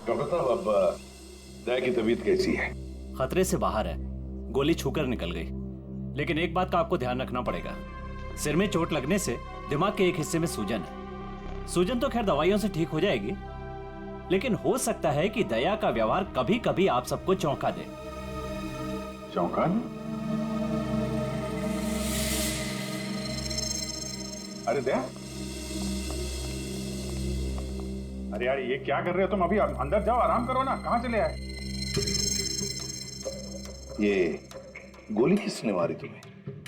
Doctor साहब, अब दया की तबीयत कैसी है? खतरे से बाहर है, गोली छूकर निकल गई। लेकिन एक बात का आपको ध्यान रखना पड़ेगा, सिर में चोट लगने से दिमाग के एक हिस्से में सूजन है। सूजन तो खैर दवाइयों से ठीक हो जाएगी, लेकिन हो सकता है कि दया का व्यवहार कभी कभी आप सबको चौंका दे। चौंका? अरे दया, अरे यार ये क्या कर रहे हो तुम? अभी अंदर जाओ, आराम करो ना। कहाँ चले आए? ये गोली किसने मारी तुम्हें?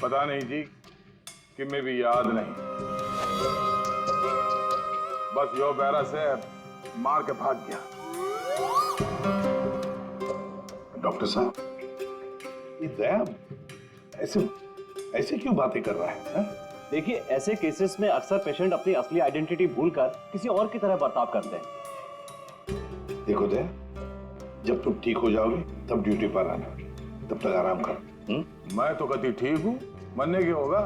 पता नहीं जी, कि मैं भी याद नहीं। बस यो बैरा से मार के भाग गया। डॉक्टर साहब, ये दया ऐसे ऐसे क्यों बातें कर रहा है? देखिए, ऐसे केसेस में अक्सर पेशेंट अपनी असली आइडेंटिटी भूलकर किसी और की तरह बर्ताव करते हैं। देखो दया, जब तुम ठीक हो जाओगे तब ड्यूटी पर आना, तब तक आराम करो। मैं तो कभी ठीक हूँ, मरने की होगा।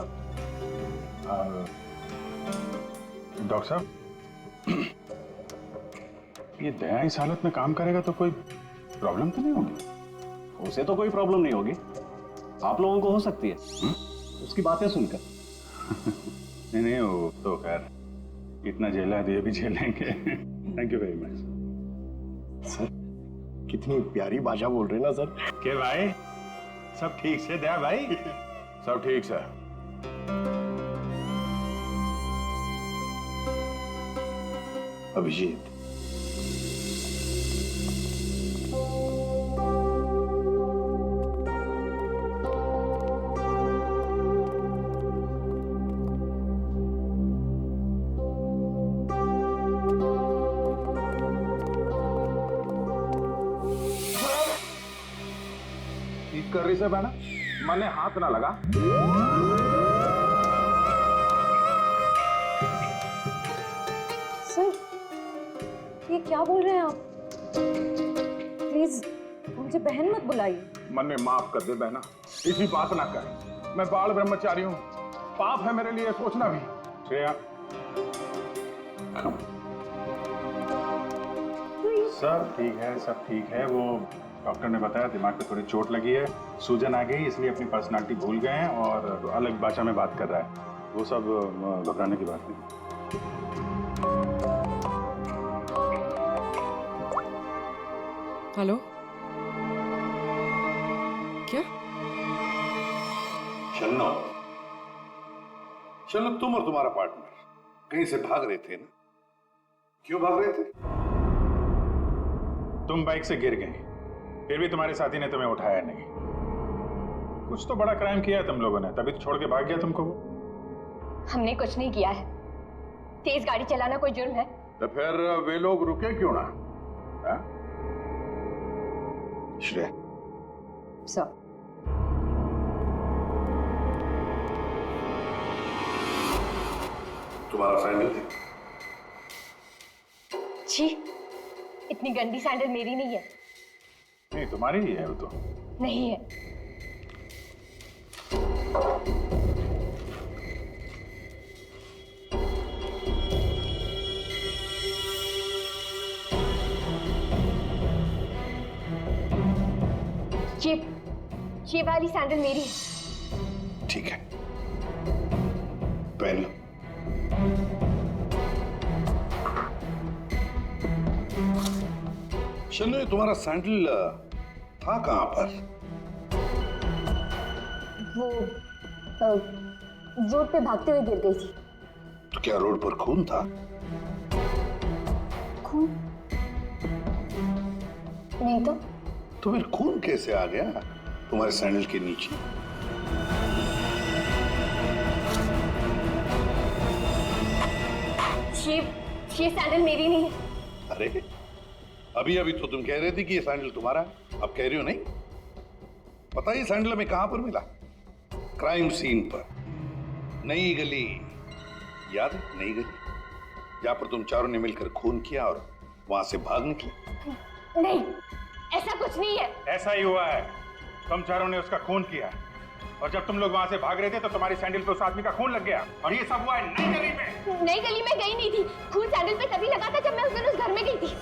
डॉक्टर साहब, ये दया इस हालत में काम करेगा तो कोई प्रॉब्लम तो नहीं होगी? उसे तो कोई प्रॉब्लम नहीं होगी, आप लोगों को हो सकती है उसकी बातें सुनकर। नहीं नहीं, वो तो खैर इतना झेला है तो ये भी झेलेंगे। Thank you very much sir. कितनी प्यारी भाषा बोल रहे हैं ना सर। के भाई, सब ठीक से दया भाई? सब ठीक से। अभिजीत, ठीक कर रही से बहना, मने हाथ ना लगा। सर, ये क्या बोल रहे हैं आप? प्लीज मुझे बहन मत बुलाइए। मने माफ कर दे बहना, इसी बात ना कर। मैं बाल ब्रह्मचारी हूँ, पाप है मेरे लिए सोचना भी। श्रेया, सब ठीक है, सब ठीक है। वो डॉक्टर ने बताया दिमाग पे थोड़ी चोट लगी है, सूजन आ गई, इसलिए अपनी पर्सनालिटी भूल गए हैं और अलग भाषा में बात कर रहा है। वो सब घबराने की बात नहीं। हेलो, क्या? शन्नो, तुम और तुम्हारा पार्टनर कहीं से भाग रहे थे ना? क्यों भाग रहे थे? तुम बाइक से गिर गए, फिर भी तुम्हारे साथी ने तुम्हें उठाया नहीं। कुछ तो बड़ा क्राइम किया है तुम लोगों ने, तभी तो छोड़ के भाग गया तुमको वो। हमने कुछ नहीं किया है। तेज गाड़ी चलाना कोई जुर्म है? तो फिर वे लोग रुके क्यों ना? श्रेया, सर, तुम्हारा सैंडल है? छी, इतनी गंदी सैंडल मेरी नहीं है। नहीं, तुम्हारी ही है वो तो। नहीं है। ये वाली सैंडल मेरी है। ठीक है, पहन लो। चलो, ये तुम्हारा सैंडल था कहां पर? वो रोड पे भागते हुए गिर गई थी। तो क्या रोड पर खून था? खून? नहीं तो फिर खून कैसे आ गया तुम्हारे सैंडल के नीचे? ये सैंडल मेरी नहीं है। अरे, अभी अभी तो तुम कह रहे थे कि ये सैंडल तुम्हारा है, अब कह रही हो नहीं? पता है सैंडल में कहां पर मिला? क्राइम सीन पर, नई गली। याद है नई गली, जहां पर तुम चारों ने मिलकर खून किया और वहां से भाग निकले? नहीं, ऐसा कुछ नहीं है। ऐसा ही हुआ है, तुम चारों ने उसका खून किया और जब तुम लोग वहां से भाग रहे थे तो तुम्हारी सैंडल पे उस आदमी का खून लग गया और ये सब हुआ है नई गली में। नई गली में गई नहीं थी, खून सैंडल पे तभी लगा था जब मैं उस दिन उस घर में गई थी।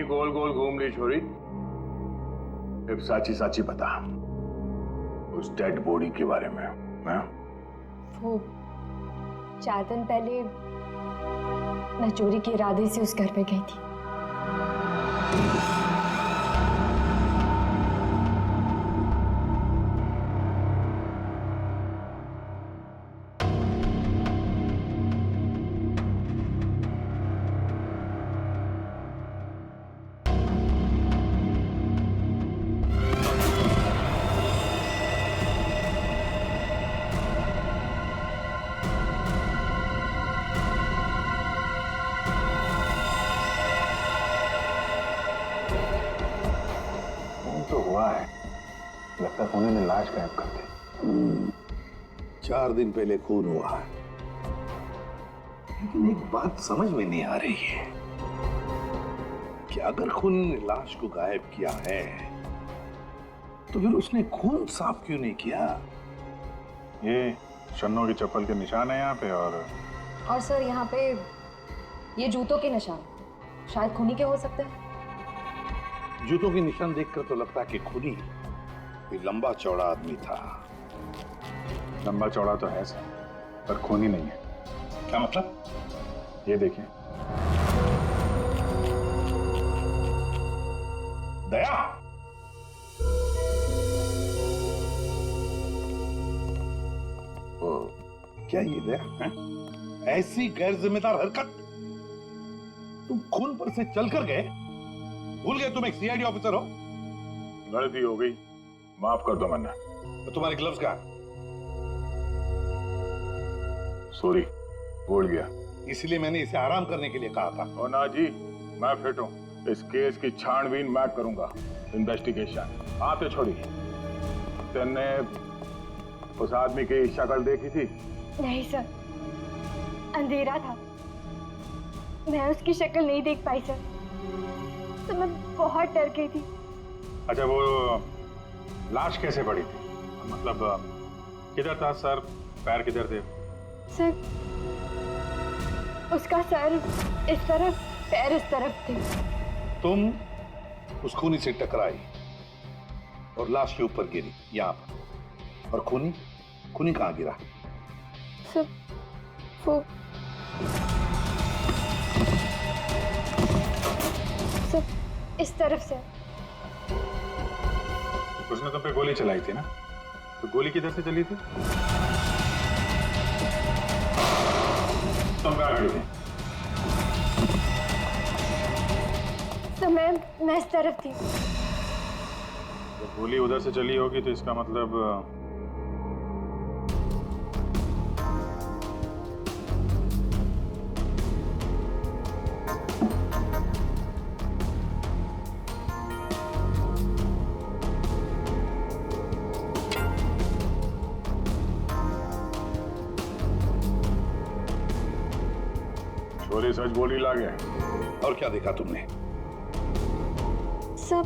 गोल गोल घूम ली छोरी। अब साची साची बता उस डेड बॉडी के बारे में। हाँ? वो 4 दिन पहले मैं चोरी के इरादे से उस घर पे गई थी। तो हुआ है, लगता है खूनी ने लाश गायब कर दी। 4 दिन पहले खून हुआ है, लेकिन एक बात समझ में नहीं आ रही है कि अगर खूनी ने लाश को गायब किया है तो फिर उसने खून साफ क्यों नहीं किया? ये शन्नों की चप्पल के निशान है यहाँ पे, और सर यहाँ पे ये जूतों के निशान शायद खूनी के हो सकते हैं। जूतों के निशान देखकर तो लगता है कि खूनी कोई लंबा चौड़ा आदमी था। लंबा चौड़ा तो है सर, पर खूनी नहीं है। क्या मतलब? ये देखिए। दया, क्या ये दया है? ऐसी गैर जिम्मेदार हरकत? तुम खून पर से चलकर गए? भूल गए तुम एक सीआईडी ऑफिसर हो? गलती हो गई, माफ कर दो मैंने। तो तुम्हारे ग्लव्स कहाँ? सॉरी, भूल गया। इसलिए मैंने इसे आराम करने के लिए कहा था। ओ ना जी, मैं फिट हूँ। इस केस की छानबीन मैं करूंगा, इन्वेस्टिगेशन। आप तो छोड़िए। तेने उस आदमी की शक्ल देखी थी? नहीं सर, अंधेरा था, मैं उसकी शक्ल नहीं देख पाई सर, तो मैं बहुत डर गई थी। अच्छा, वो लाश कैसे पड़ी थी? मतलब किधर था? सर पैर किधर थे? सर, उसका सर इस तरफ, पैर इस तरफ थे। तुम उस खूनी से टकराई और लाश के ऊपर गिरी यहाँ पर, और खूनी कहाँ गिरा? सर, वो सर इस तरफ से। उसने तुम पे गोली चलाई थी ना? तो गोली किधर से चली थी? तुम कहाँ खड़ी थी? तो मैं इस तरफ थी। जब गोली उधर से चली होगी तो इसका मतलब छोरी सच बोली लागे। और क्या देखा तुमने? सब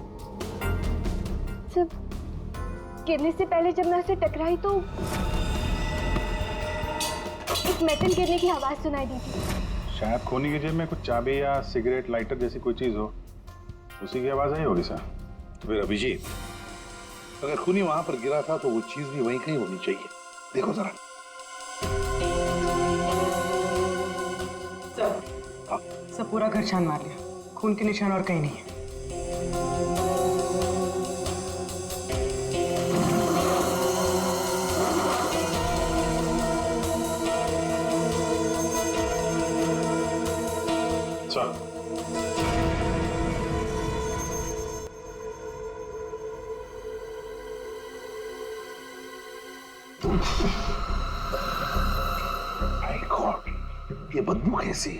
गिरने से पहले जब मैं उसे टकराई तो एक मेटल गिरने की आवाज सुनाई दी थी। शायद खूनी की जेब में कुछ चाबी या सिगरेट लाइटर जैसी कोई चीज हो, उसी की आवाज आई होगी सर। तो फिर अभिजीत, अगर खूनी वहां पर गिरा था तो वो चीज भी वहीं कहीं होनी चाहिए। देखो जरा। सब पूरा घर छान मार लिया, खून के निशान और कहीं नहीं है। सर, माय गॉड, ये बदबू कैसी?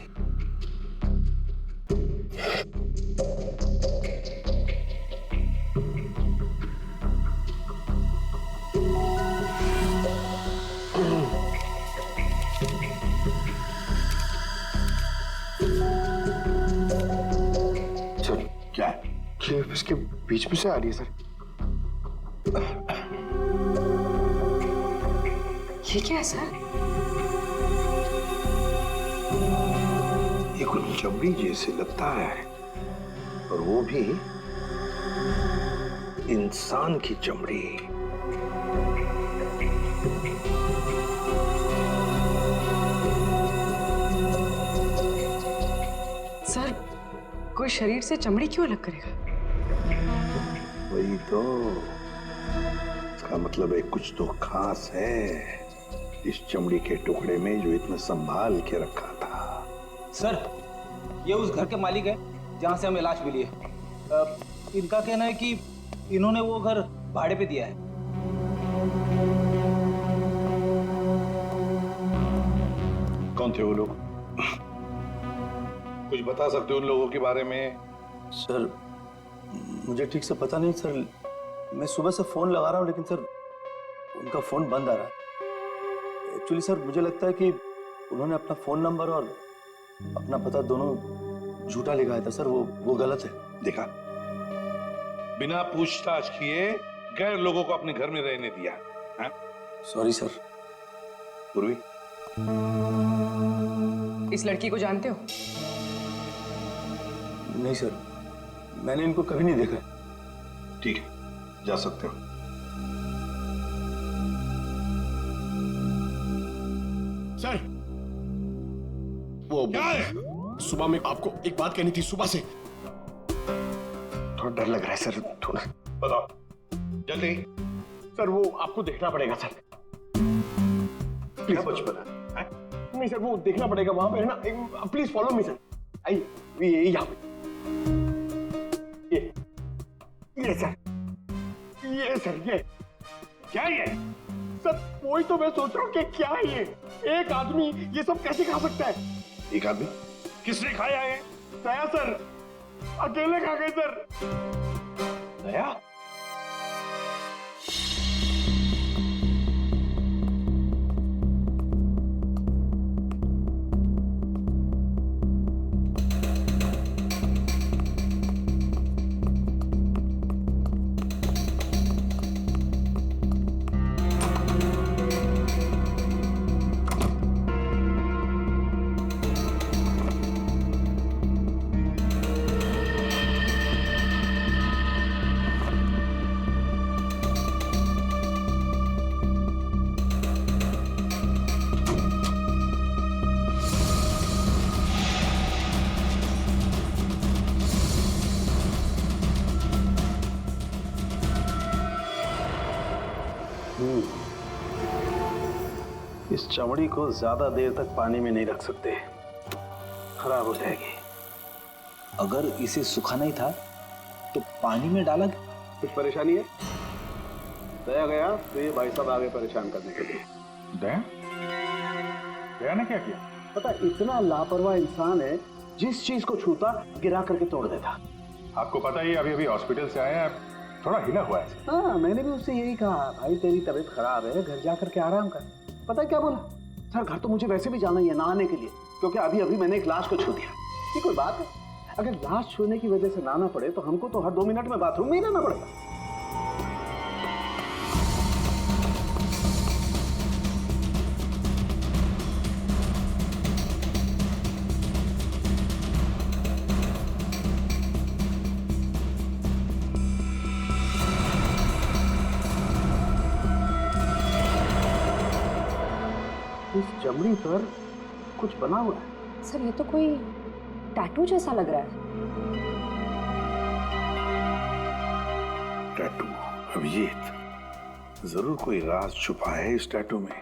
सर, क्या है? ये इसके बीच में से आ रही है सर। ये क्या है सर? ये कुछ चमड़ी जैसे लगता है। और वो भी इंसान की चमड़ी। सर, कोई शरीर से चमड़ी क्यों अलग करेगा? वही तो, इसका मतलब है कुछ तो खास है इस चमड़ी के टुकड़े में जो इतना संभाल के रखा था। सर, ये उस घर के मालिक है जहाँ से हमें लाश मिली है। इनका कहना है कि इन्होंने वो घर भाड़े पे दिया है। कौन थे वो लोग? कुछ बता सकते हो उन लोगों के बारे में? सर, मुझे ठीक से पता नहीं सर। मैं सुबह से फोन लगा रहा हूँ लेकिन सर उनका फोन बंद आ रहा है। एक्चुअली सर मुझे लगता है कि उन्होंने अपना फोन नंबर और अपना पता दोनों झूठा लिखाया था सर। वो गलत है। देखा, बिना पूछताछ किए गैर लोगों को अपने घर में रहने दिया है? Sorry sir. पूर्वी, इस लड़की को जानते हो? नहीं सर, मैंने इनको कभी नहीं देखा। ठीक है, जा सकते हो। सर, वो क्या है? सुबह में आपको एक बात कहनी थी। सुबह से थोड़ा डर लग रहा है सर, थोड़ा। बताओ जल्दी। सर, वो आपको देखना पड़ेगा सर। क्या बचपना है? नहीं सर, वो देखना पड़ेगा वहां पे है ना। Please follow me sir. आई ये यहाँ पे, ये सर, ये सर, ये क्या ये? सर वही तो मैं सोच रहा हूँ कि क्या है ये। एक आदमी ये सब कैसे खा सकता है? एक आदमी? किसने खाया है? दया सर, अकेले खा गए सर। दया? इस चमड़ी को ज्यादा देर तक पानी में नहीं रख सकते, खराब हो जाएगी। अगर इसे सुखाना ही था तो पानी में डाला। कुछ परेशानी है? दया गया तो ये भाई साहब आगे परेशान करने के लिए। दया? दया ने क्या किया? पता, इतना लापरवाह इंसान है, जिस चीज को छूता गिरा करके तोड़ देता। आपको पता ही, अभी अभी हॉस्पिटल से आया है, थोड़ा हिला हुआ है। हाँ, मैंने भी उससे यही कहा, भाई तेरी तबीयत खराब है, घर जा करके आराम कर। पता है क्या बोला? सर घर तो मुझे वैसे भी जाना ही है नहाने के लिए, क्योंकि अभी अभी मैंने एक लाश को छू दिया। ये कोई बात है? अगर लाश छूने की वजह से नहाना पड़े तो हमको तो हर 2 मिनट में बाथरूम में ही रहना पड़ेगा। इस चमड़ी पर कुछ बना हुआ है। सर ये तो कोई टैटू जैसा लग रहा है। टैटू? अभिजीत, जरूर कोई राज छुपा है इस टैटू में,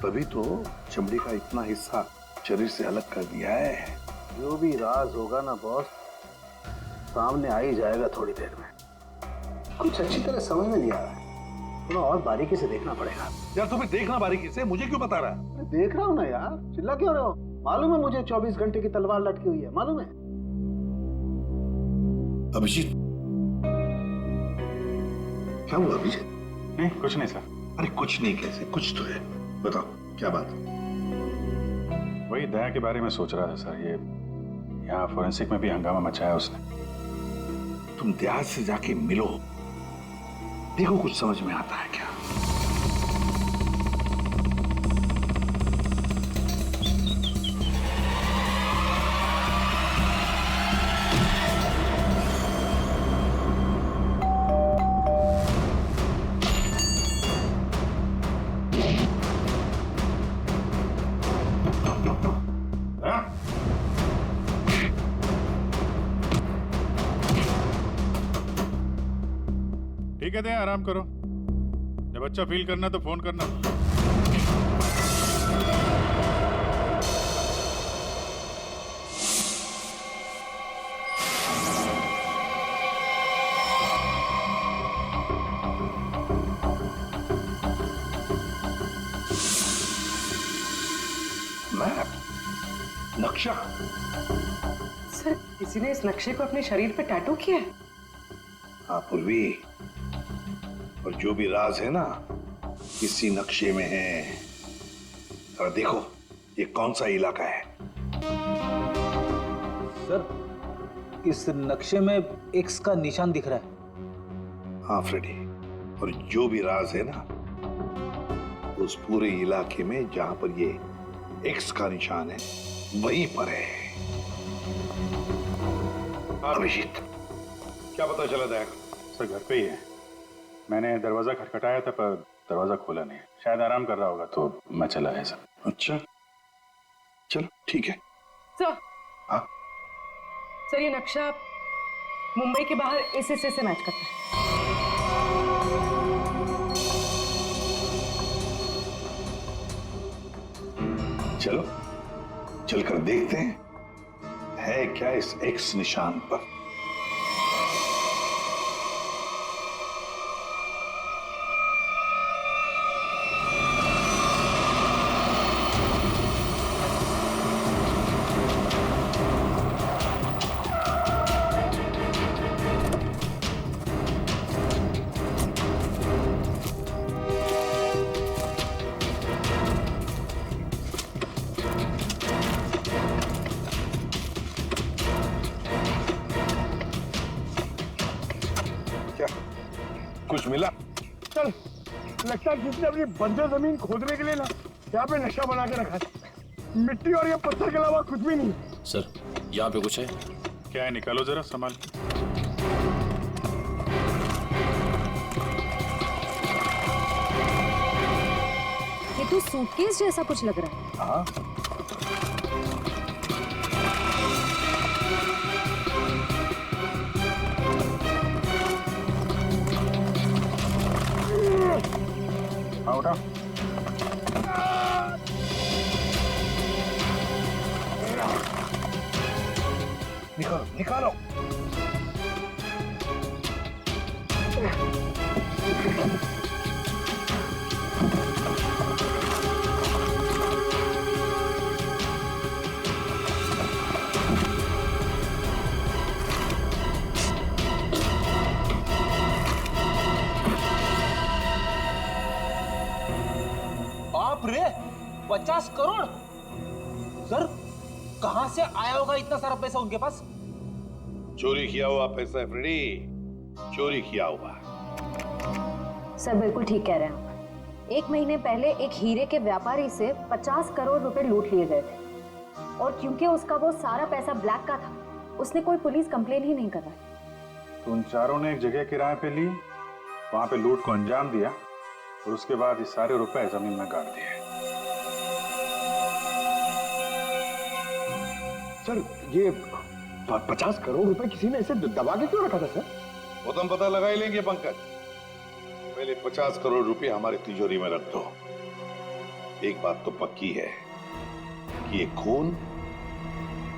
तभी तो चमड़ी का इतना हिस्सा शरीर से अलग कर दिया है। जो भी राज होगा ना बॉस, सामने आ ही जाएगा थोड़ी देर में। कुछ अच्छी तरह समझ में नहीं आ रहा है, थोड़ा और बारीकी से देखना पड़ेगा। यार तुम्हें देखना बारीकी से, मुझे क्यों बता रहा है? मैं देख रहा हूँ ना यार, चिल्ला क्यों रहे हो? मालूम है मुझे 24 घंटे की तलवार लटकी हुई है, मालूम है। अभिजीत, क्या हुआ अभिजीत? नहीं, कुछ नहीं सर। अरे कुछ नहीं कैसे? कुछ तो है, बताओ क्या बात? वही दया के बारे में सोच रहा था सर। ये यहाँ फोरेंसिक में भी हंगामा मचाया उसने। तुम देहात से जाके मिलो, देखो कुछ समझ में आता है क्या। ठीक है, दें आराम करो। जब अच्छा फील करना तो फोन करना। मैप, नक्शा। सर किसी ने इस नक्शे को अपने शरीर पे टैटू किया है। हाँ पूर्वी, और जो भी राज है ना इसी नक्शे में है। और देखो ये कौन सा इलाका है। सर इस नक्शे में एक्स का निशान दिख रहा है। हाँ फ्रेडी, और जो भी राज है ना उस पूरे इलाके में जहां पर ये एक्स का निशान है वहीं पर है। अभिजीत, क्या पता चला दया? सर घर पे ही है। मैंने दरवाजा खटखटाया था पर दरवाजा खोला नहीं। शायद आराम कर रहा होगा तो मैं चला आया सर। अच्छा चलो ठीक है। सर हाँ सर ये नक्शा मुंबई के बाहर इस हिस्से से मैच करता है। चलो चलकर देखते हैं है क्या इस एक्स निशान पर। कुछ मिला? चल, लगता है किसी ने अपनी बंजर जमीन खोदने के लिए ना यहाँ पे नक्शा बना के रखा है। मिट्टी और ये पत्थर के अलावा कुछ भी नहीं। सर यहाँ पे कुछ है। क्या है, निकालो जरा सामान। ये तो सूटकेस जैसा कुछ लग रहा है। हाँ हाँ उठा। निकालो निकालो। बाप रे, 50 करोड़। सर कहां से आया होगा इतना सारा पैसा उनके पास? चोरी किया हुआ पैसा है फ्रेडी, चोरी किया हुआ। सर बिल्कुल ठीक कह रहे हैं आप। 1 महीने पहले एक हीरे के व्यापारी से 50 करोड़ रुपए लूट लिए गए थे, और क्योंकि उसका वो सारा पैसा ब्लैक का था, उसने कोई पुलिस कंप्लेन ही नहीं करा। तो उन चारों ने एक जगह किराए पे ली, वहां पे लूट को अंजाम दिया और उसके बाद ये सारे रुपए जमीन में गाड़ दिए। सर ये 50 करोड़ रुपए किसी ने ऐसे दबा के क्यों रखा था सर? वो तो हम पता लगा ही लेंगे पंकज। पहले 50 करोड़ रुपए हमारे तिजोरी में रख दो। एक बात तो पक्की है कि ये खून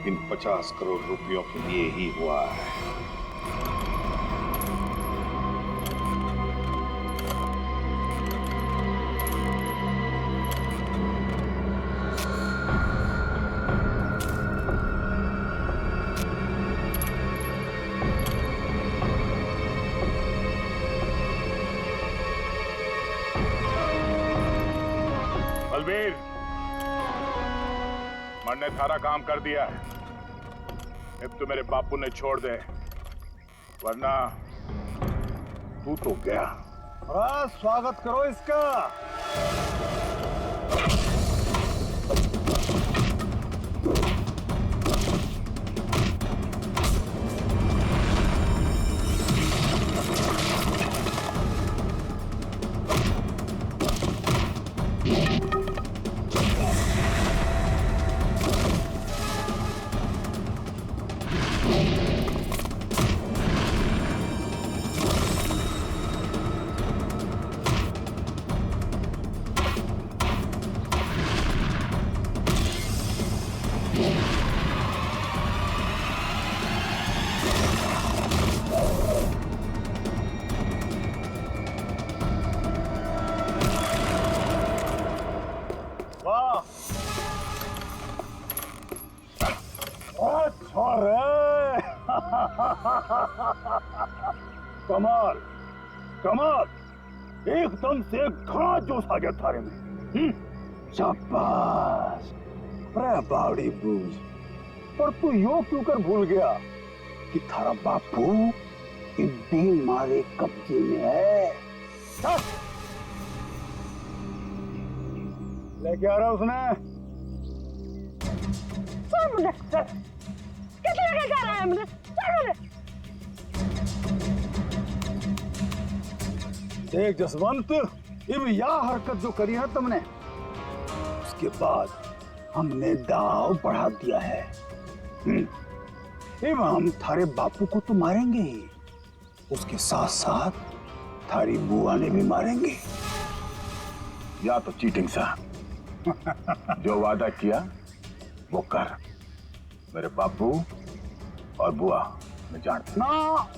इन 50 करोड़ रुपयों के लिए ही हुआ है। बलबीर, मन ने सारा काम कर दिया है। अब तो मेरे बापू ने छोड़ दे, वरना तू तो गया। स्वागत करो इसका। अरे कमाल कमाल, एकदम से घना जोश आ गया थारे में। शाबाश, अरे बावड़ी बूझ। पर तू यो क्यों कर भूल गया कि थारा बापू इब्बी मारे कब्जे में है। लेके आ रहा उसने। कितने लेके जा रहा है मुझे? देख जसवंत, इब यह हरकत जो करी है तुमने, उसके बाद हमने दाव बढ़ा दिया है। इब हम थारे बापू को तो मारेंगे ही, उसके साथ साथ थारी बुआ ने भी मारेंगे। या तो चीटिंग सा जो वादा किया वो कर। मेरे बापू और बुआ मैं जानता। ना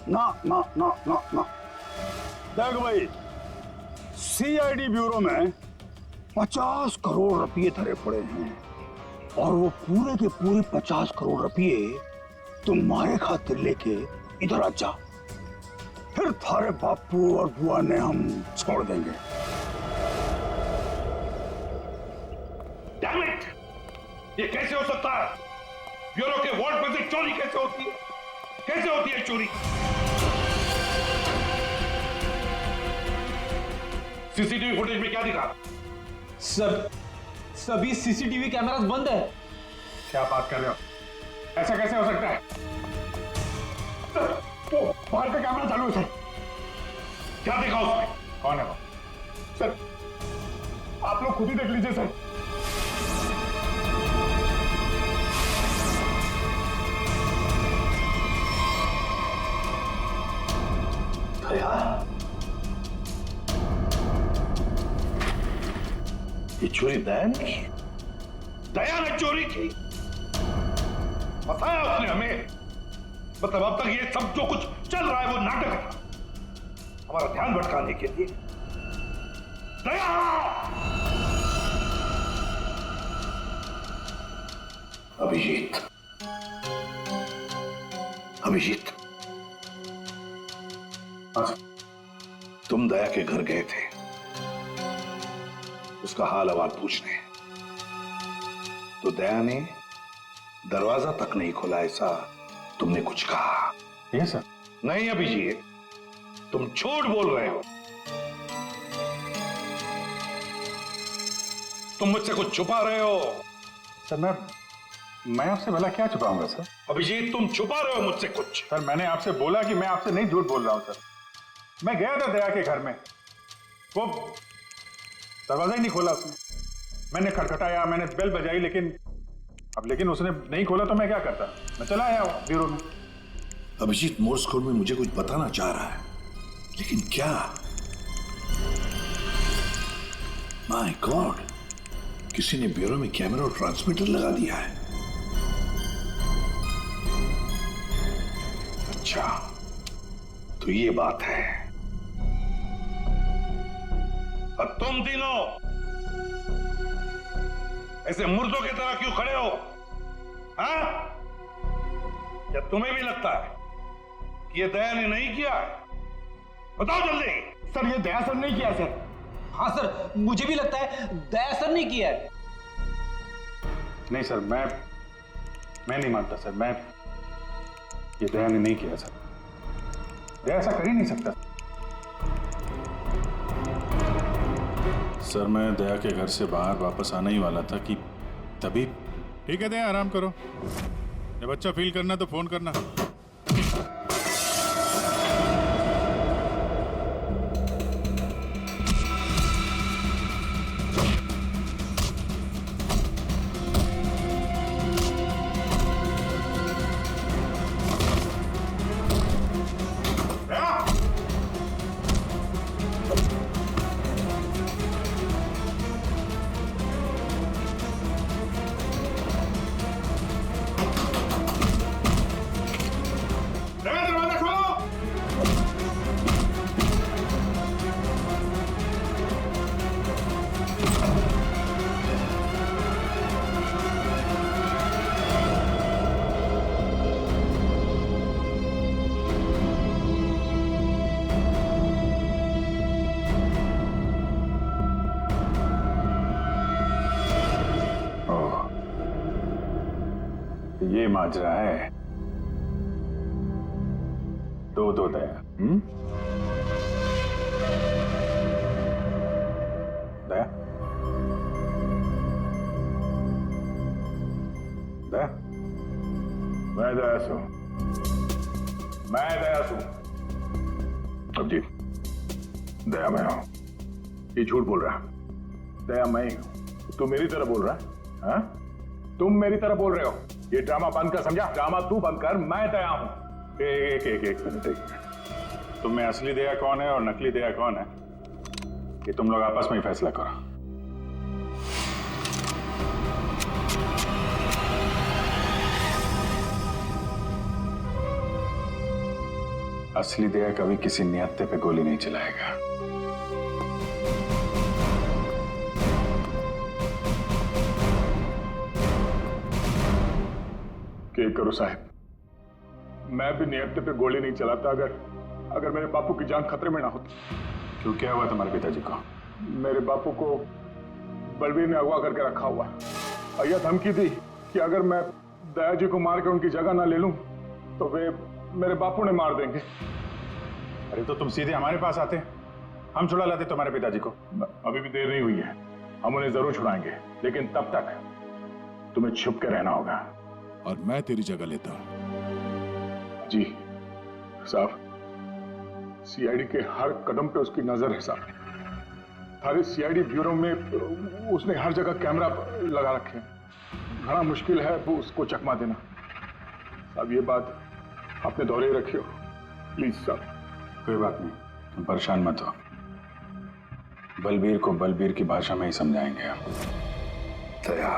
ना ना ना ना ना। देख भाई, सीआईडी ब्यूरो में 50 करोड़ रुपए धरे पड़े हैं और वो पूरे के पूरे 50 करोड़ रुपए तुम्हारे खातिर लेके इधर आ जा, फिर थारे बापू और बुआ ने हम छोड़ देंगे। Damn it! ये कैसे हो सकता है? ब्यूरो के वार्ड में से चोरी कैसे होती है? कैसे होती है चोरी? सीसीटीवी फुटेज में क्या दिखा? सर, सभी सीसीटीवी कैमरास बंद है। क्या बात कर रहे हो? ऐसा कैसे हो सकता है? तो बाहर का कैमरा चालू है सर। क्या देखा उसमें? कौन है वो? सर आप लोग खुद ही देख लीजिए सर। दया, ये चोरी दया ने की? दया ने चोरी की? बताया उसने हमें। मतलब अब तक ये सब जो कुछ चल रहा है वो नाटक था, हमारा ध्यान भटकाने के लिए। दया, अभिजीत, अभिजीत, तुम दया के घर गए थे उसका हाल अहवाल पूछने, तो दया ने दरवाजा तक नहीं खोला, ऐसा तुमने कुछ कहा? ये सर? नहीं अभिजीत, तुम झूठ बोल रहे हो। तुम मुझसे कुछ छुपा रहे हो। सर मैं आपसे भला क्या छुपाऊंगा सर? अभिजीत, तुम छुपा रहे हो मुझसे कुछ। सर मैंने आपसे बोला कि मैं आपसे नहीं झूठ बोल रहा हूं सर। मैं गया था दया के घर में, वो दरवाजा ही नहीं खोला उसने। मैंने खटखटाया, मैंने बेल बजाई, लेकिन उसने नहीं खोला तो मैं क्या करता? मैं चला आया ब्यूरो में। अभिजीत मोर्स कोड में मुझे कुछ बताना चाह रहा है, लेकिन क्या? माय गॉड, किसी ने ब्यूरो में कैमरा और ट्रांसमीटर लगा दिया है। अच्छा, तो ये बात है। अब तुम तीनों ऐसे मुर्दों की तरह क्यों खड़े हो? हाँ? क्या तुम्हें भी लगता है कि ये दया ने नहीं किया? बताओ जल्दी। सर ये दया सर नहीं किया सर। हाँ सर, मुझे भी लगता है दया सर ने किया है। नहीं सर, मैं नहीं मानता सर। ये दया ने नहीं किया सर। दया ऐसा कर ही नहीं सकता सर। मैं दया के घर से बाहर वापस आने ही वाला था कि तभी। ठीक है दया, आराम करो। जब अच्छा फील करना तो फोन करना। ये माजरा है। दो दया। दया, दया, मैं दया सू, मैं दया सू। अब जी, दया मैं हूं। ये झूठ बोल रहा। दया मैं ही हूं। तू मेरी तरह बोल रहा है? हाँ? तुम मेरी तरह बोल रहे हो। ये ड्रामा बंद कर, समझा? ड्रामा तू बंद कर, मैं दया हूं। एक मिनट। तुम में असली दया कौन है और नकली दया कौन है, ये तुम लोग आपस में ही फैसला करो। असली दया कभी किसी नियत्ते पे गोली नहीं चलाएगा। क्या करो साहब, मैं भी नियत्ते पे गोली नहीं चलाता अगर मेरे बापू की जान खतरे में ना होती। क्यों, क्या हुआ तुम्हारे पिताजी को? मेरे बापू को बलबीर ने अगवा करके रखा हुआ। भैया धमकी दी कि अगर मैं दया जी को मार के उनकी जगह ना ले लूं तो वे मेरे बापू ने मार देंगे। अरे तो तुम सीधे हमारे पास आते, हम छुड़ा लाते तुम्हारे पिताजी को। अभी भी देर नहीं हुई है, हम उन्हें जरूर छुड़ाएंगे, लेकिन तब तक तुम्हें छुप के रहना होगा। और मैं तेरी जगह लेता हूं। जी साहब, सीआईडी के हर कदम पे उसकी नजर है साहब। सारे सीआईडी ब्यूरो में उसने हर जगह कैमरा लगा रखे हैं। बड़ा मुश्किल है वो उसको चकमा देना। साहब ये बात अपने दौरे रखियो प्लीज साहब। कोई बात नहीं, तुम परेशान मत हो। बलबीर को बलबीर की भाषा में ही समझाएंगे हम। दया,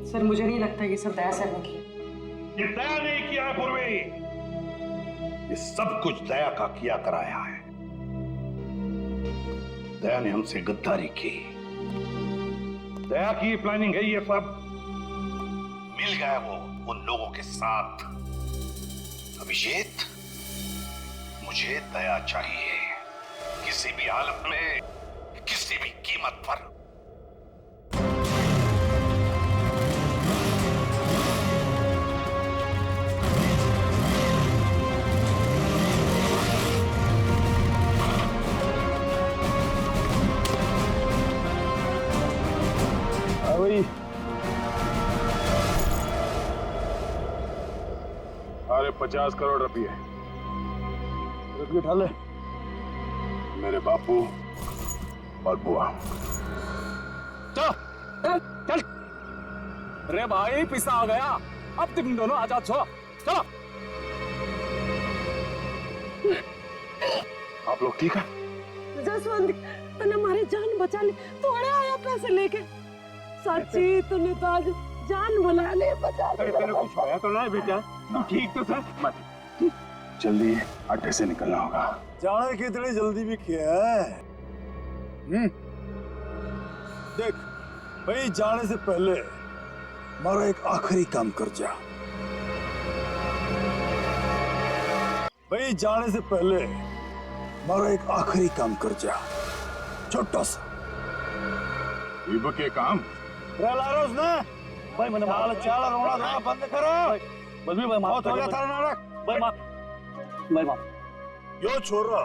सर मुझे नहीं लगता ये सब दया सर ने किया। ये दया नहीं किया है पूर्वी, ये सब कुछ दया का किया कराया है। दया ने हमसे गद्दारी की, दया की प्लानिंग है ये सब। मिल गया वो उन लोगों के साथ। अभिजीत, मुझे दया चाहिए, किसी भी हालत में, किसी भी कीमत पर। अरे 50 करोड़ रुपये उठा ले। मेरे बापू और बुआ। चल। अरे भाई पिसा आ गया, अब तुम दोनों आजाद हो। चलो। आप लोग ठीक है? जसवंत, तूने हमारी जान बचा ली। तू अड़े आया पैसे लेके। सच्ची तूने तो आज जान बना ले, बचा ले। तेरे कुछ होया तो नहीं बेटा? ठीक तो सर। मत जल्दी अड्डे से निकलना होगा। जाने की इतनी जल्दी भी क्या है? देख भाई, जाने से पहले हमारा एक आखिरी काम कर जा। भाई जाने से पहले हमारा एक आखिरी काम कर जा, छोटा सा। इब के काम भाई मैंने चाल रोना धोना बंद करो। बल्बीर भाई माफ हो गया था नाटक। भाई माफ, भाई माफ। यो छोरा,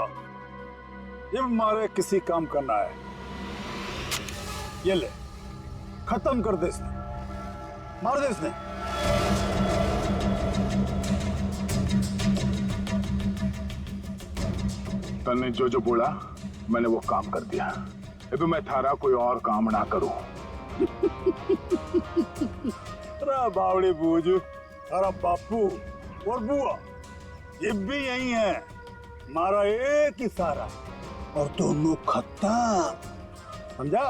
ये हमारे किसी काम करना है, ये ले खत्म कर दे इसने, मार दे इसने। तन्ने जो जो बोला मैंने वो काम कर दिया। अभी मैं थारा कोई और काम ना करूं। अरे बावड़ी बूझ, अरे बापू और बुआ ये भी यही है, मारा एक ही सारा और दोनों खत्म, समझा?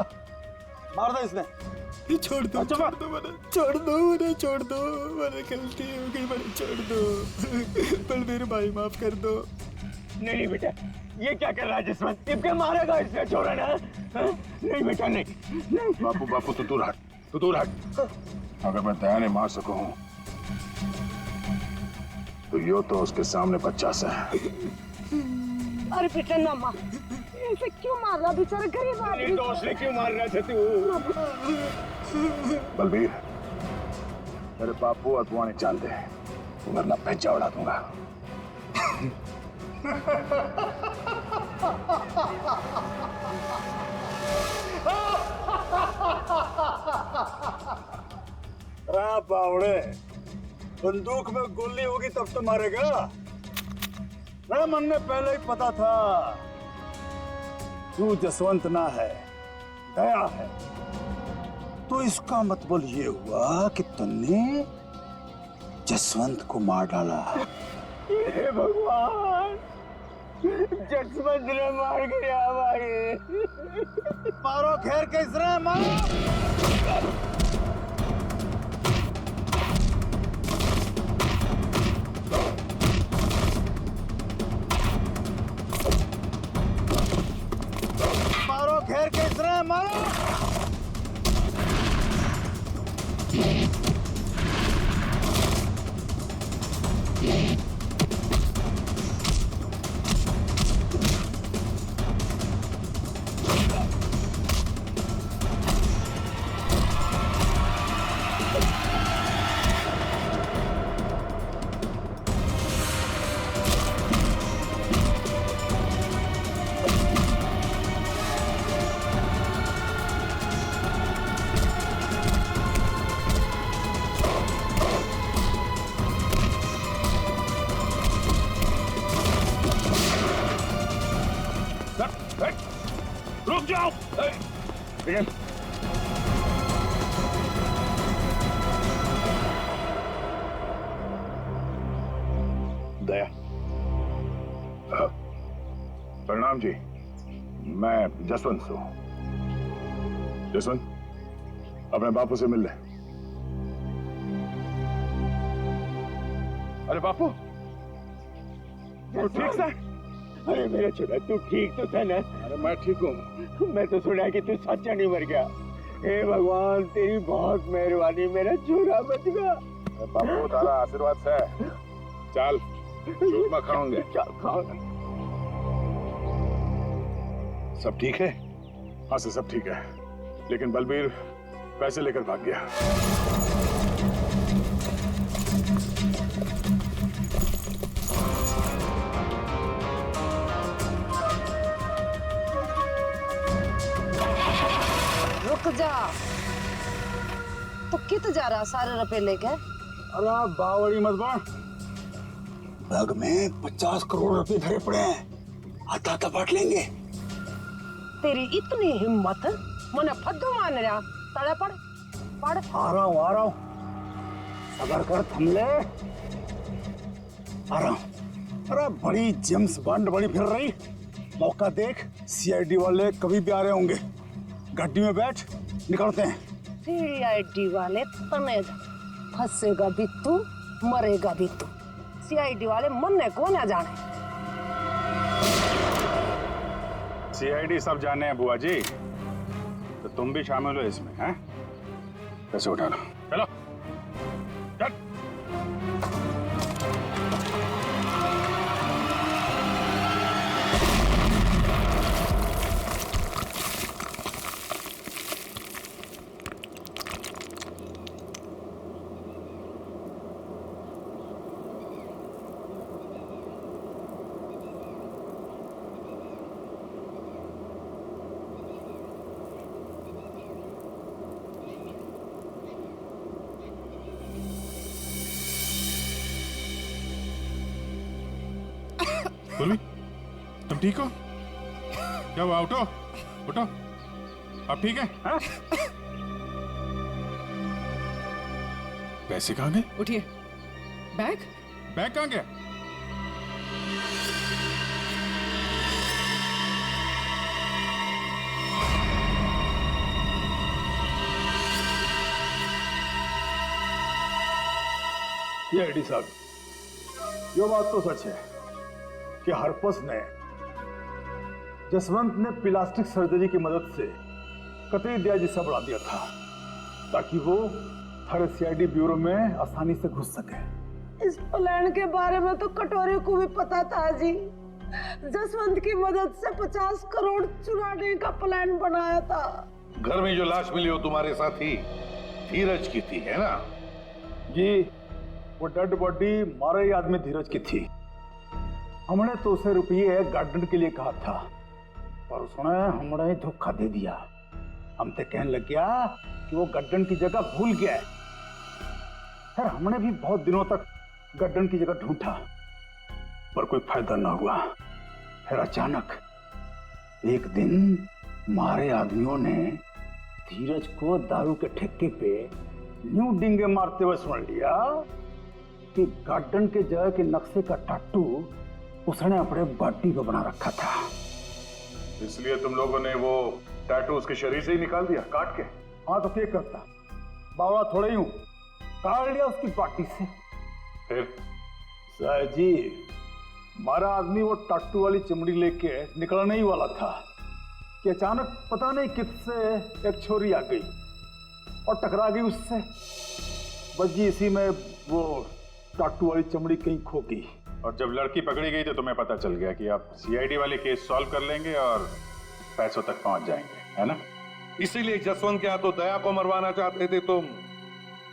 मार दे इसने। छोड़ दो, अच्छा, छोड़ दो मैंने, छोड़ दो मैंने, छोड़ दो मैंने, गलती हो गई मैंने, छोड़ दो। बलबीर भाई माफ कर दो। नहीं बेटा, ये क्या कर रहा है जसवंत? इनके मारेगा इसने, छोड़ा ना। नहीं बेटा नहीं। बापू बापू तू दूर हट, तू दूर हट। अगर मैं दया ने मार सकूं तो यो तो उसके सामने बच्चा सा है। अरे बेटा ना मार, ऐसे क्यों मार रहा बेचारा गरीब आदमी? डोसले क्यों मार रहे थे तू? बलबीर, मेरे बापू और बुआ ने जानते हैं, वरना पैंचा उड़ा दूंगा। बावड़े, बंदूक में गोली होगी तब तो मारेगा। मन में पहले ही पता था तू जसवंत ना है, दया है। तो इसका मतलब ये हुआ कि तुमने जसवंत को मार डाला। हे भगवान, जसवंत ने मार गया भाई। मारो खैर कैसे मारो। मारो खैर कैसे मारो। रुक जाओ। दया, प्रणाम जी, मैं जसवंत हूँ। जसवंत, अपने बापू से मिल ले। अरे बापू, तू ठीक सा? अरे मेरा छोरा, तू ठीक तो था ना? अरे मैं ठीक हूँ। मैं तो सुना कि तू सच्चा नहीं मर गया। हे भगवान, तेरी बहुत मेहरबानी, मेरा छोरा बच गया। बापू, तारा आशीर्वाद से चल चूरमा खाओगे। सब ठीक है? हाँ सर, सब ठीक है, लेकिन बलबीर पैसे लेकर भाग गया। रुक जा, तो कित जा रहा सारे रुपए लेके? अरे बावड़ी मत बन। बैग में 50 करोड़ रुपए भरे पड़े हैं, आता बांट लेंगे। तेरी इतनी हिम्मत, मने फद्दू मान रहा। तड़े पड़ पड़। आ रहा हूँ। सबर कर, थम ले। आ रहा हूँ। अरे बड़ी जेम्स बॉन्ड बड़ी फिर रही, मौका देख। सीआईडी वाले कभी भी आ रहे होंगे। गाड़ी में बैठ, निकलते हैं। सीआईडी वाले तने फंसेगा भी तू, मरेगा भी तू। सीआईडी वाले मरने को ना जाने। सीआईडी सब जाने हैं बुआ जी, तो तुम भी शामिल हो इसमें, हैं? पैसे उठा लो, चलो चल। बोली, तुम ठीक हो? क्या हुआ? उठो उठो, अब ठीक है? हाँ? पैसे कहाँ गए? उठिए। बैग कहाँ गया? ये एडी साहब, ये बात तो सच है कि हरपस ने जसवंत ने प्लास्टिक सर्जरी की मदद से कतई दिया जिस्सा बढ़ा दिया था, ताकि वो थारे सीआईडी ब्यूरो में आसानी से घुस सके। इस प्लान के बारे में तो कटोरे को भी पता था जी। जसवंत की मदद से 50 करोड़ चुराने का प्लान बनाया था। घर में जो लाश मिली हो तुम्हारे साथी धीरज की थी, है ना? जी, वो डेड बॉडी मारे ही आदमी धीरज की थी। हमने तो उसे रुपये गार्डन के लिए कहा था, पर उसने हमने धोखा दे दिया। हम तो कहने लग गया कि वो गार्डन की जगह भूल गया है। फिर हमने भी बहुत दिनों तक गार्डन की जगह ढूंढा, पर कोई फायदा ना हुआ। फिर अचानक एक दिन मारे आदमियों ने धीरज को दारू के ठेके पे यूं डिंगे मारते हुए सुन लिया कि गार्डन के जगह के नक्शे का टाटू उसने अपने बॉडी पे बना रखा था। इसलिए तुम लोगों ने वो टैटू उसके शरीर से ही निकाल दिया, काट के? हाँ, तो क्या करता, बावड़ा थोड़ा ही हूं, काट लिया उसकी बॉडी से। फिर साहब जी, हमारा आदमी वो टाटू वाली चमड़ी लेके निकलने ही वाला था कि अचानक पता नहीं किससे एक छोरी आ गई और टकरा गई उससे। बस जी इसी में वो टाटू वाली चमड़ी कहीं खो गई। और जब लड़की पकड़ी गई तो तुम्हें पता चल गया कि आप सीआईडी वाले केस सॉल्व कर लेंगे और पैसों तक पहुंच जाएंगे, है ना? इसीलिए जसवंत के हाथों दया को मरवाना चाहते थे तुम,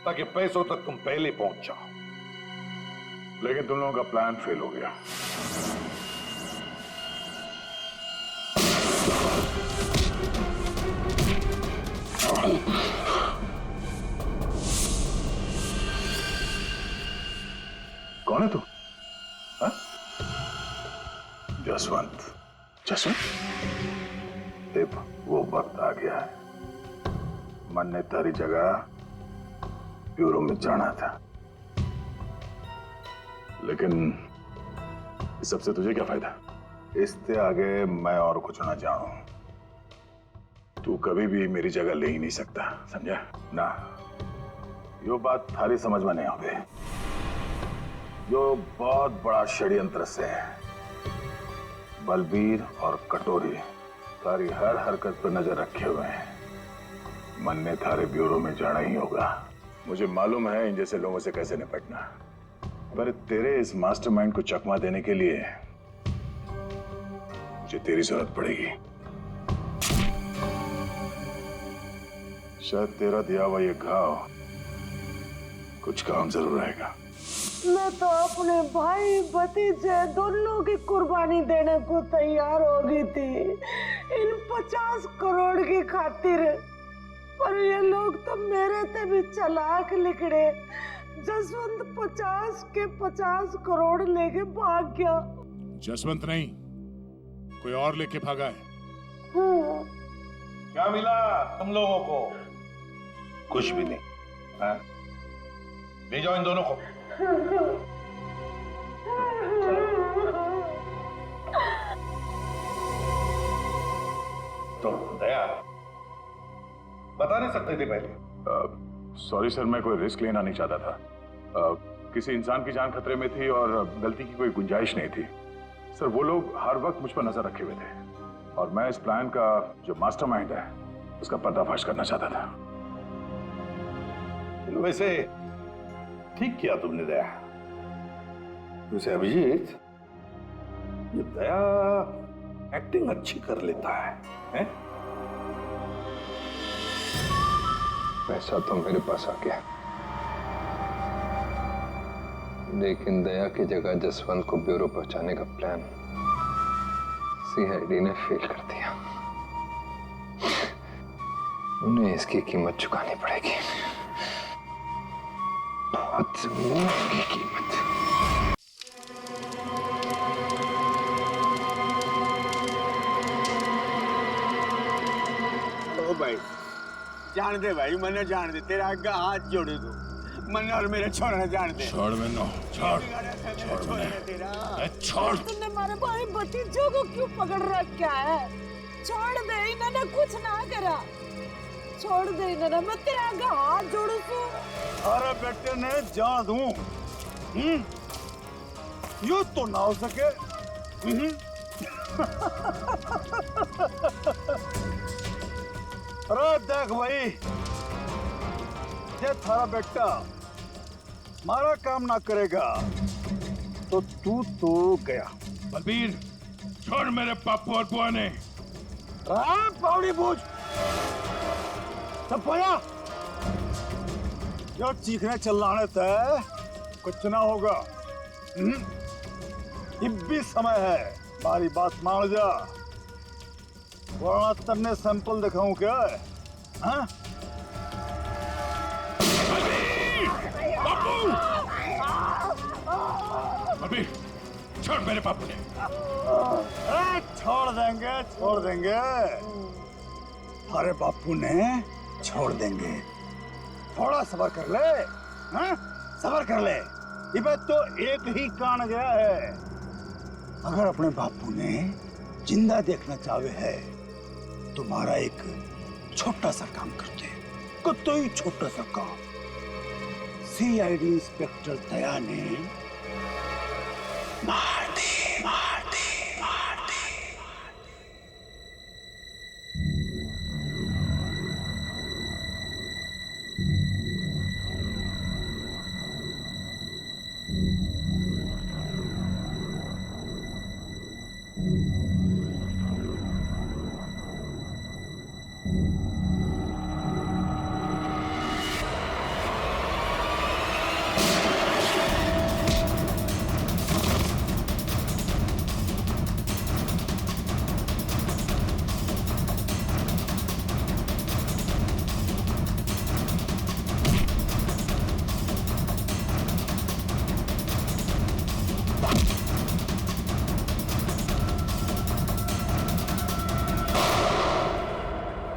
ताकि पैसों तक तुम पहले पहुंच जाओ। लेकिन तुम लोगों का प्लान फेल हो गया। कौन है तू? हाँ? जसवंत। जसवंत, देव, वो वक्त आ गया है। मन ने तारी जगह ब्यूरो में जाना था, लेकिन इस सबसे तुझे क्या फायदा? इससे आगे मैं और कुछ ना जानूं। तू कभी भी मेरी जगह ले ही नहीं सकता, समझा ना? यो बात थारी समझ में नहीं आवे। जो बहुत बड़ा षड्यंत्र से है। बलबीर और कटोरी तारी हर हरकत पर नजर रखे हुए हैं। मन ने थारे ब्यूरो में जाना ही होगा। मुझे मालूम है इन जैसे लोगों से कैसे निपटना, पर तेरे इस मास्टरमाइंड को चकमा देने के लिए मुझे तेरी जरूरत पड़ेगी। शायद तेरा दिया हुआ ये घाव कुछ काम जरूर आएगा। मैं तो अपने भाई भतीजे दोनों की कुर्बानी देने को तैयार हो गई थी इन 50 करोड़ की खातिर, पर ये लोग तो मेरे से भी चालाक निकले। जसवंत 50 के 50 करोड़ लेके भाग गया। जसवंत नहीं, कोई और लेके भागा है। हाँ। क्या मिला तुम लोगों को? कुछ भी नहीं। हाँ? ले जाओ इन दोनों को। तो दया बता नहीं सकते थे पहले? सॉरी सर, मैं कोई रिस्क लेना नहीं चाहता था। किसी इंसान की जान खतरे में थी और गलती की कोई गुंजाइश नहीं थी। सर, वो लोग हर वक्त मुझ पर नजर रखे हुए थे और मैं इस प्लान का जो मास्टरमाइंड है उसका पर्दाफाश करना चाहता था। वैसे ठीक किया तुमने दया। वैसे अभिजीत, ये दया एक्टिंग अच्छी कर लेता है, हैं? पैसा तो मेरे पास आ गया, लेकिन दया की जगह जसवंत को ब्यूरो पहुंचाने का प्लान सीआईडी ने फेल कर दिया। उन्हें इसकी कीमत चुकानी पड़ेगी, बहुत जमीन की कीमत। ओ भाई, जान दे भाई, मन्ने जान दे, तेरा आगे हाथ जोड़े दो। मन्ने और मेरे छोड़ना जान दे। छोड़ मैंने, छोड़। तुमने हमारे भाई भतीजों को क्यों पकड़ रखा है? छोड़ दे, इन्होंने कुछ ना करा। छोड़ दे इन्होंने, मैं तेरे आगे हाथ जोड़ू तू। अरे बेटे ने जान दूं, यूं तो ना हो सके। अरे देख भाई, ये थारा बेटा हमारा काम ना करेगा तो तू तो गया। बलबीर छोड़ मेरे पापू और बुआ ने। पावड़ी बूझ सब पोया जो चीखने चिल्लाने तय कुछ ना होगा। अब भी समय है, हमारी बात मान जा वरना तन्ने सैंपल दिखाऊं क्या? हाँ? बलबीर छोड़ मेरे पापू ने। छोड़ देंगे अरे बापू ने छोड़ देंगे। थोड़ा सब्र कर ले। हाँ? सब्र कर ले। ये तो एक ही कान गया है। अगर अपने बापू ने जिंदा देखना चाहे है तुम्हारा एक छोटा सा काम करते, तो ही छोटा सा काम। सीआईडी इंस्पेक्टर दया ने